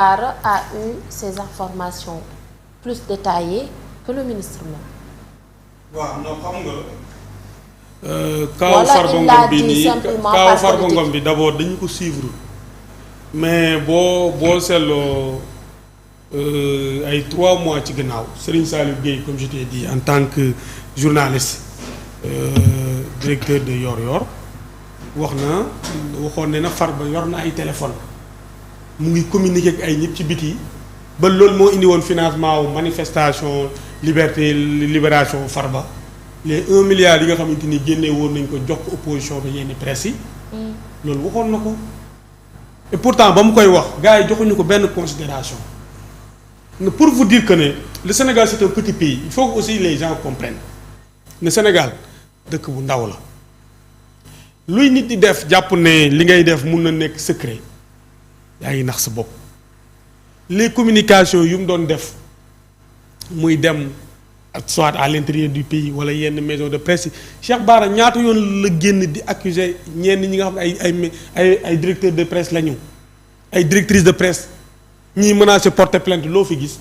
Bara a eu ces informations plus détaillées que le ministre même. waaw non xam nga. Kaaw Farba Ngom bi d'abord dañu ko suivre mais boo seetloo ay 3 mois ci gannaaw Serigne Saliou Gueye comme je t'ai dit en tant que journaliste directeur de Yoor waxoon ne na Farba yor na ay téléphone mu ngi communiquer ak ay ñëpp ci biti ba loolu moo indi woon financement wu manifestation libération Farba les 1 milliard yi nga xamante ni génne woon nañ ko jox ko opposition bi yenn presse yi. loolu waxoon na ko. et pourtant ba mu koy wax gars yi joxuñu ko benn considération pour vous dire que ne le Sénégal c'est un petit pays il faut que aussi les gens comprennent le Sénégal dëkk bu ndaw la luy nit di def jàpp ne li ngay def mun na nekk secret yaa ngi nax sa bopp les communications yu mu doon def muy dem. Soit à l'intérieur du pays wala yenn maison de presse yi Cheikh Bara ñaata yoon la génn di accuser ñenn ñi nga xam ne ay directeurs de presse la ñu ay directrices de presse ñiy menacé porter plainte loo fi gis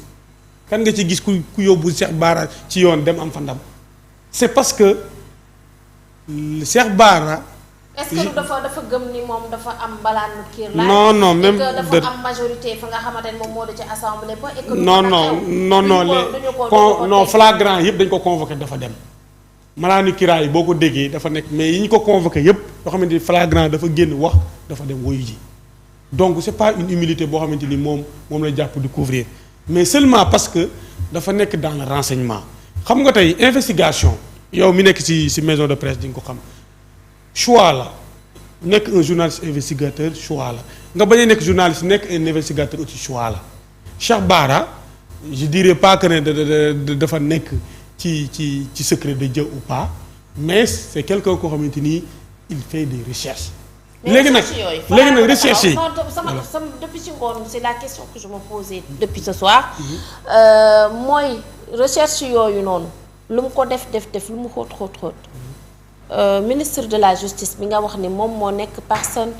kan nga ci gis ku yóbbu Cheikh Bara ci yoon dem am fa ndam c'est parce que Cheikh Bara. est-ce que dafa gëm ni moom dafa am mbalaanu kiir la. non même dafa am majorité fa nga xamante ne moom moo di ci assemblée ba. et que non flagrant yëpp dañ ko convoqué dafa dem. mbalaanu kiiraay yi boo ko déggee dafa nekk mais yi ñu ko convoqué yëpp yoo xamante ni flagrant dafa génn wax dafa dem woyu ji donc c'est pas une humilité boo xamante ni moom la jàpp di couvrir mais seulement parce que dafa nekk dans le renseignement xam nga tey investigation yow mi nekk ci maison de presse di nga ko xam. choix la nekk un journaliste investigateur choix la nga bañ a nekk journaliste nekk un investigateur aussi choix la Cheikh Bara je dirais pas que ne dafa nekk ci secret de Dieu ou pas mais c'est quelqu'un koo xamante ni il fait des recherches. léegi nag recherche yi sama depuis ci ngoon c'est la question que je me posais depuis ce soir. mooy recherche yooyu noonu lu mu ko def lu mu xóot. Ministre de la justice bi nga wax ni moom moo nekk personne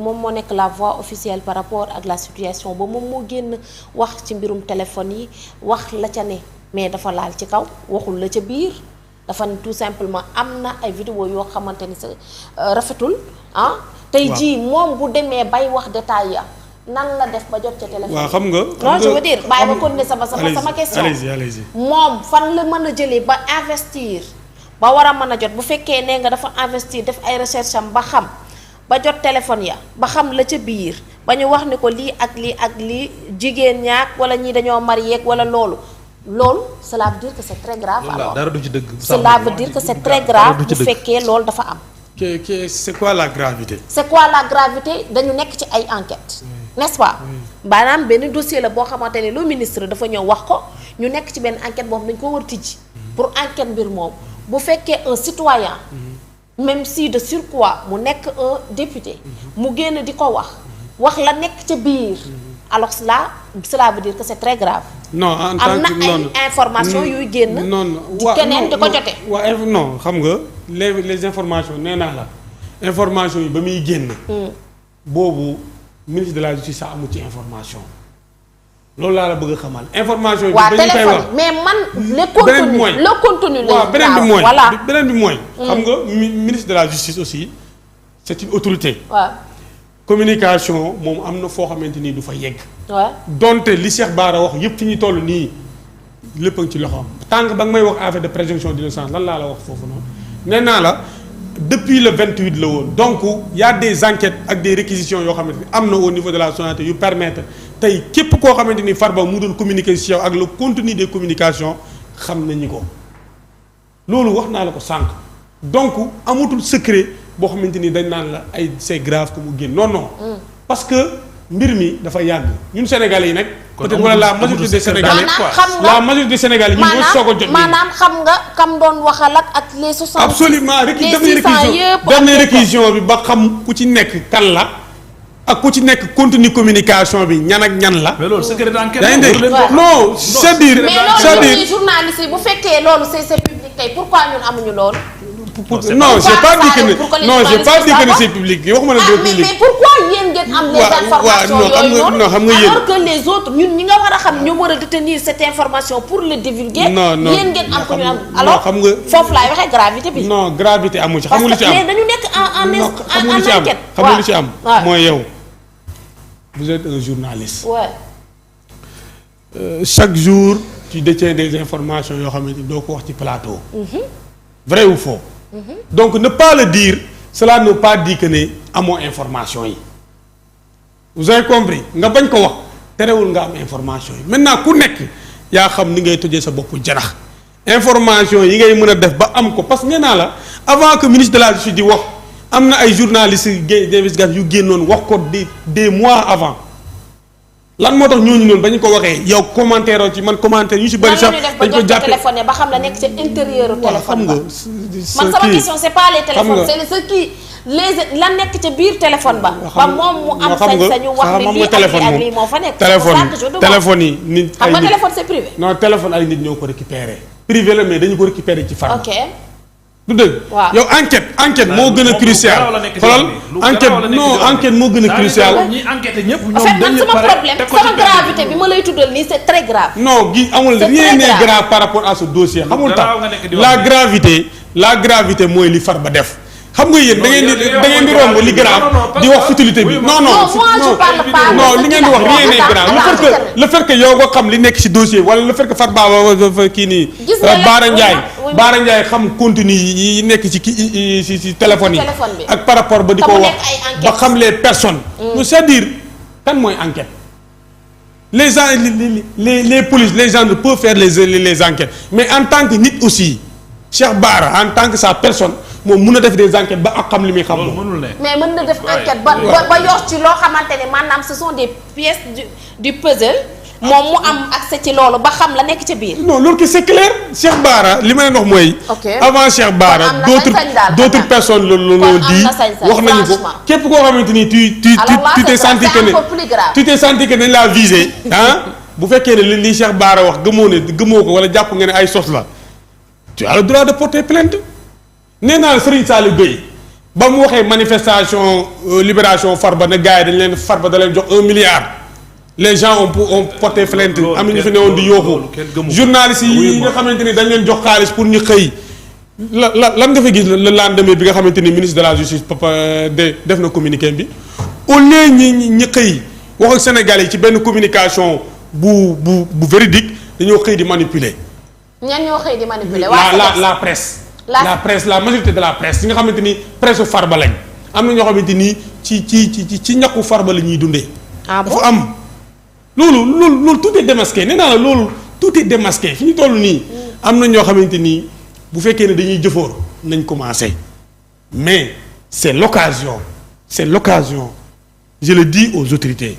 moom moo nekk la voix officielle par rapport ak la situation ba moom moo génn wax ci mbirum téléphone yi wax la ca ne mais dafa laal ci kaw waxul la ca biir dafa ne tout simplement am na ay vidéo yoo xamante ni sa rafetul ah. tey jii moom bu demee bay wax détail ya nan la def ba jot ca téléphone. waaw xam nga non je veux dire bàyyi ma continuer sama question. allez-y. moom fan la mën a jëlee ba investir. ba war a mën a jot bu fekkee nee nga dafa investir def ay recherche am ba xam ba jot téléphone ya ba xam la ca biir ba ñu wax ni ko lii ak lii jigéen ñaak wala ñii dañoo marié wala loolu cela veut dire que c'est très grave. alors dara du ci dëgg. cela veut dire que c'est très grave bu fekkee loolu dafa am. c'est quoi la gravité. c'est quoi la gravité dañu nekk ci ay enquêtes. n'est-ce pas. maanaam benn dossier la boo xamante ne le ministre dafa ñëw wax ko ñu nekk ci benn enquête boobu dañ ko war tijji pour enquête mbir moom. bu fekkee un citoyen même si de surcroît mu nekk un député mu génn di ko wax la nekk ca biir alors cela veut dire que c'est très grave. non en tant que am na ay informations yuy génn. ci keneen di ko jote. waaw non xam nga les informations nee naa la information yi ba muy génn. boobu ministre de la justice sax amu ci information. loolu laa la bëgg a xamal information yi. dañu koy wax mais man le contenu beneen bi mooy. xam nga ministre de la justice aussi c'est une autorité. waaw communication moom am na foo xamante ni du fa yegg. waaw donte li Cheikh Bara wax yëpp fi ñu toll nii lépp a ngi ci loxoom. tant que ba nga may wax affaire de présomption d'innocence lan laa la wax foofu noonu nee naa la depuis le 28 la woon donc y a des enquêtes ak des réquisitions yoo xamante ni am na au niveau de la société yu permettre. tey képp koo xamante ni Farba mu doon communiquer ci yow ak le contenu des communications xam nañu ko loolu wax naa la ko sànq donc amatul secret boo xamante ni dañ naan la ay c'est grave que mu génn non parce que mbir mi dafa yàgg ñun Sénégalais yi nag. peut-être wala la majorité des Sénégalais la majorité des Sénégalais ñu ñoo soog a jot. maanaam xam nga kam doon waxal ak les 60. absolument dernière réquisition bi ba xam ku ci nekk kan la. ak ku ci nekk contenu communication bi ñan ak ñan la. mais loolu secret d'enquête non c'est-à-dire mais loolu journaliste yi bu fekkee loolu c'est public kay pourquoi ñun amuñu loolu. non j'ai pas dit que ne c'est public waxuma la public. mais pourquoi yéen ngeen am les informations yooyu noonu xam nga yéen alors que les autres ñun ñi nga war a xam ñoo war a détenir cette information pour le divulguer. non yéen ngeen am ko ñu am alors xam nga foofu laay waxee gravité bi. non gravité amu ci. xamul lu ci am parce que dañu nekk en enquête. xamul lu ci am mooy yow. vous êtes un journaliste. chaque jour tu détiens des informations yoo xamante ni doo ko wax ci plateau. vrai ou faux. donc ne pas le dire cela ne veut pas dire que ne amoo information yi. vous avez compris nga bañ ko wax terewul nga am information yi maintenant ku nekk yaa xam ni ngay tojee sa bopp janax information yi ngay mën a def ba am ko parce que nee naa la avant que ministre de la justice di wax am na ay journalistes d'investigation yu génnoon wax ko des mois avant. lan moo tax ñooñu noonu ba ñu ko waxee yow commentaire ci man commentaire ñu ci bëri sax dañ ko jàppee téléphoné ba xam la nekk ci intérieur téléphone ba. man sama question c'est pas les téléphones c'est ce qui la nekk ca biir téléphone ba. ba moom mu am sañ-sañu wax ni lii ak lii moo fa nekk. téléphone yi nit xam nga téléphone c'est privé. non téléphone ay nit ñoo ko récupéré privé la mais dañu ko récupéré ci farba. ok du dëgg. waaw yow enquête moo gën a crucial. xoolal enquête moo gën a crucial. ñi enquête ñëpp ñoom en fait man sama problème sama gravité bi ma lay tuddal nii c'est très grave. non gi amul rien n'est grave par rapport à ce dossier. xamul tax la gravité mooy li Farba def. xam nga yéen da ngeen di romb li grave di wax futilité bi non li ngeen di wax rien n'est grave le fait que yow nga xam li nekk ci dossier wala le fait que Farba kii nii Baara Ndiaye xam contenu yi nekk ci téléphone yi ak par rapport ba di ko wax ba xam les personnes c'est-à-dire kan mooy enquête les gens les polices les gendarmes peuvent faire les enquêtes mais en tant que nit aussi Cheikh Bara en tant que sa personne moom mun na def des enquêtes ba ak xam li muy xam. mais mën na def enquête ba yor ci loo xamante ne maanaam ce sont des pièces du puzzle moom mu am accès ci loolu ba xam la nekk ca biir. non loolu que c'est clair Cheikh Bara li ma leen wax mooy. avant Cheikh Bara d'autres personnes loolu di wax nañu ko képp koo xamante ni tu t'es senti que dañ laa visé bu fekkee ne li Cheikh Bara wax gëmoo ko wala jàpp nga ne ay sos la tu as le droit de porter plainte. nee naa Serigne Saliou Gueye ba mu waxee manifestation libération Farba ne gars yi dañ leen Farba da leen jox 1 milliard les gens ont porté plainte am na ñu fi newoon di yooxu journalistes yi nga xamante ni dañ leen jox xaalis pour ñu xëy lan nga fa gis le lendemain bi nga xamante ni ministre de la justice def na communiqué bi au lieu ñi xëy wax ak Sénégalais yi ci benn communication bu véridique dañoo xëy di manipuler. ñan ñoo xëy di manipuler. la presse. la presse la majorité de la presse yi nga xamante ni presse Farba lañ am na ñoo xamante ni ci ñàkku Farba la ñuy dundee. dafa am loolu tout est démasqué nee naa la loolu tout est démasqué fi ñu toll nii. am na ñoo xamante ni bu fekkee ne dañuy jëfoor nañ commencé mais c'est l'occasion je le dis aux autorités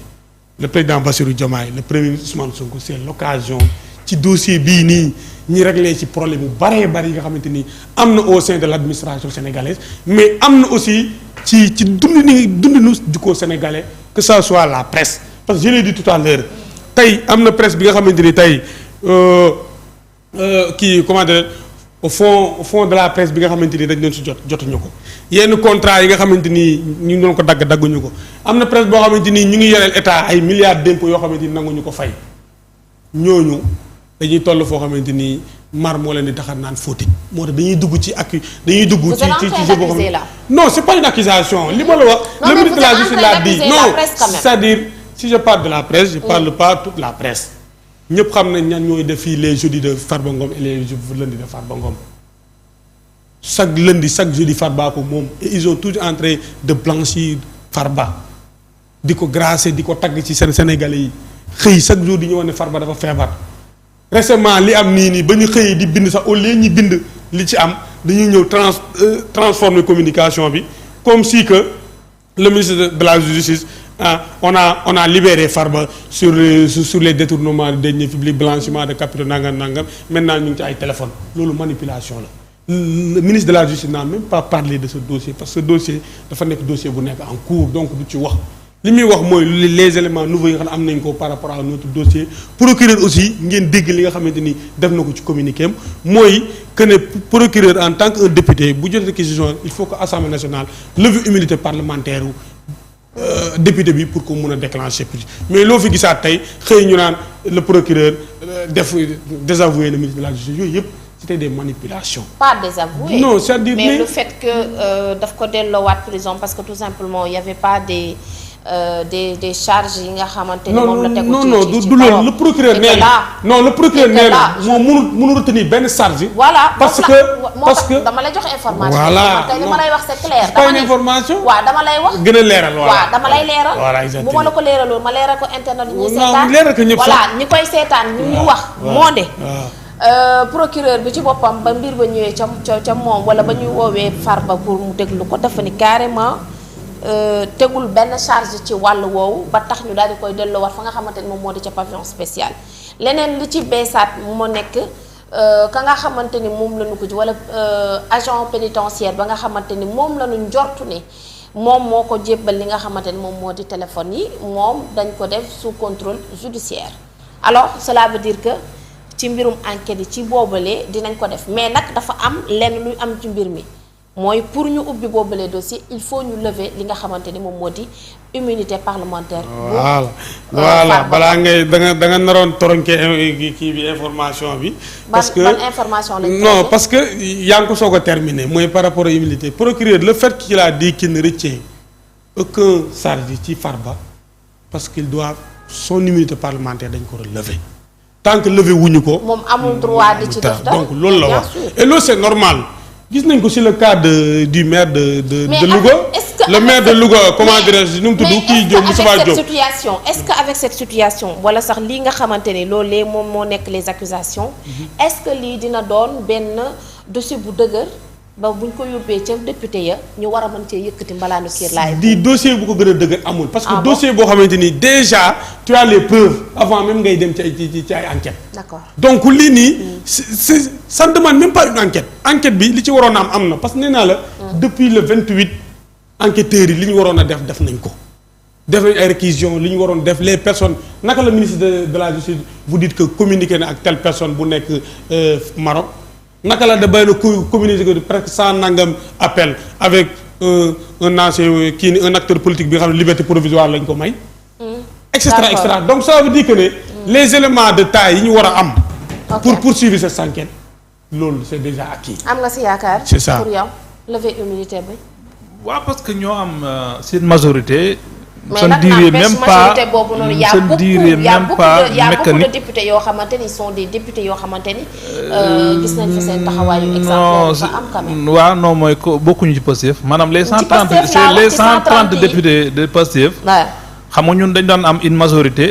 le président Bassirou Diomaye le premier ministre Ousmane Sonko c'est l'occasion ci dossier bii nii. ñi réglé ci problème bu bëree bëri yi nga xamante ni am na au sein de l'administration sénégalaise mais am na aussi ci dundinu jukkoo sénégalais que ça soit la presse parce que je l'ai dit tout à l'heure tey am na presse bi nga xamante ni tey comment dire au fond de la presse bi nga xamante ni dañ doon si jotuñu ko yenn contrat yi nga xamante ni ñu doon ko dagguñu ko am na presse boo xamante ni ñu ngi yoreel état ay milliards d'impôts yoo xamante ni nanguñu ko fay ñooñu dañuy toll foo xamante ni mar moo leen di taxar naan fautif moo tax dañuy dugg ci jeu boo xam ne non c'est pas une accusation li ma la wax le ministre de la justice l'a dit non c'est-à-dire si je parle de la presse je parle pas toute la presse ñëpp xam nañ ñan ñooy def fii les jeudis de Farba Ngom et les lundis de Farba Ngom chaque lundi chaque jeudi Farba ko moom et ils ont tous en train de blanchir Farba di ko grâce di ko tagg ci seen Sénégalais yi xëy chaque jour di ñëw ne Farba dafa feebar récemment li am nii ba ñu xëyee di bind sax au lieu ñi bind li ci am dañuy ñëw transformer communication bi comme si que le ministre de la justice on a libéré Farba sur les détournements de deniers publics blanchiment de capitaux nangam maintenant ñu ngi ci ay téléphone loolu manipulation la le ministre de la justice n'a même pas parlé de ce dossier parce que ce dossier dafa nekk dossier bu nekk en cours donc du ci wax li muy wax mooy les éléments nouveaux yi nga xam ne am nañ ko par rapport à notre dossier procureur aussi ngeen dégg li nga xamante ni def na ko ci communiqué am mooy que ne procureur en tant que un député bu jotee réquisition il faut que assemblée nationale leve immunité parlementaire député bi pour que mun a déclencher mais loo fi gisaat tey xëy ñu naan le procureur désavouer le ministre de la justice yooyu yëpp c'était des manipulations. Pas désavoué. Non, c'est-à-dire mais le fait que daf ko delloowaat prison parce que tout simplement il y avait pas des charges yi nga xamante ni moom la tegu ci du loolu le procureur nee na non le procureur nee na moom mënu retenir benn charge. voilà parce que dama lay jox information. voilà tey li ma lay wax c'est clair. dama ne information. waaw dama lay wax. gën a leeral voilà waaw dama lay leeral. voilà exactement bu ma la ko leeraloon ma leeral ko internet ñuy non seetaan leeral ko ñëpp sax voilà ñi koy seetaan ñu wax moo de. procureur bi ci boppam ba mbir ba ñëwee ca moom wala ba ñuy woowee Farba pour mu déglu ko dafa ni carrément tegul benn charge ci wàll woowu ba tax ñu daal di koy delloowaat fa nga xamante ni moom moo di ca pavillon spécial leneen li ci beesaat moo nekk ka nga xamante ni moom la ñu ko ci wala agent pénitentiaire ba nga xamante ni moom la ñu njortu ni moom moo ko jébbal li nga xamante ni moom moo di téléphone yi moom dañ ko def sous contrôle judiciaire alors cela veut dire que ci mbirum enquête yi ci boobalee dinañ ko def mais nag dafa am lenn luy am ci mbir mi mooy pour ñu ubbi boobalee dossier il faut ñu lever li nga xamante ni moom moo di immunité parlementaire. voilà balaa ngay da nga naroon tronqué kii bi information bi. parce que ban information lañ non parce que yaa ngi ko soog a terminé mooy par rapport à immunité procureur le fait qu'il a dit qu'il ne retient aucun charge ci Farba parce qu'il doit son immunité parlementaire dañ ko relever. tant que levé wuñu ko. moom amul droit di ci def dara donc loolu la wax et loolu c'est normal gis nañ ko ci le cas du maire de Louga. le maire de Louga comment dirais-je nu mu tudd kii Diop Moustapha Diop est-ce que avec cette situation wala sax lii nga xamante ni loolee moom moo nekk les accusations est-ce que lii dina doon benn dossier bu dëgër ba buñ ko yóbbee ca député ya ñu war a mën cee yëkkati mbalaanu kiir laay. di dossier bu ko gën a dëgër amul. parce que dossier boo xamante ni déjà tu as les preuves avant même ngay dem ci ay enquête. d'accord donc lii nii. ça ne demande même pas une enquête. enquête bi li ci waroon a am na parce que nee naa la. depuis le 28 enquêteurs yi li ñu waroon a def nañ ko. def nañ ay réquisitions li ñu waroon def les personnes naka la ministre de la justice vous dites que communiqué na ak telle personne bu nekk Maroc. naka la da bay na communiqué presque 100 nangam appel avec un ancien un acteur politique bi nga xam ne liberté provisoire lañ ko may. et cetera donc ça veut dire que ne les éléments de taille yi ñu war a am. pour poursuivre cette enquête loolu c'est déjà acquis. am nga si yaakaar. c'est ça pour yow lever immunité bi. waaw parce que ñoo am cette majorité. mais nag même pas boobu noonu y a beaucoup de députés yoo xamante ni sont des députés yoo xamante ni gis nañ fa seen taxawaayu exemplaire fa am quand même. waaw non mooy ko bokkuñu ci Pastef maanaam les 130 députés de Pastef xam nga ñun dañ doon am une majorité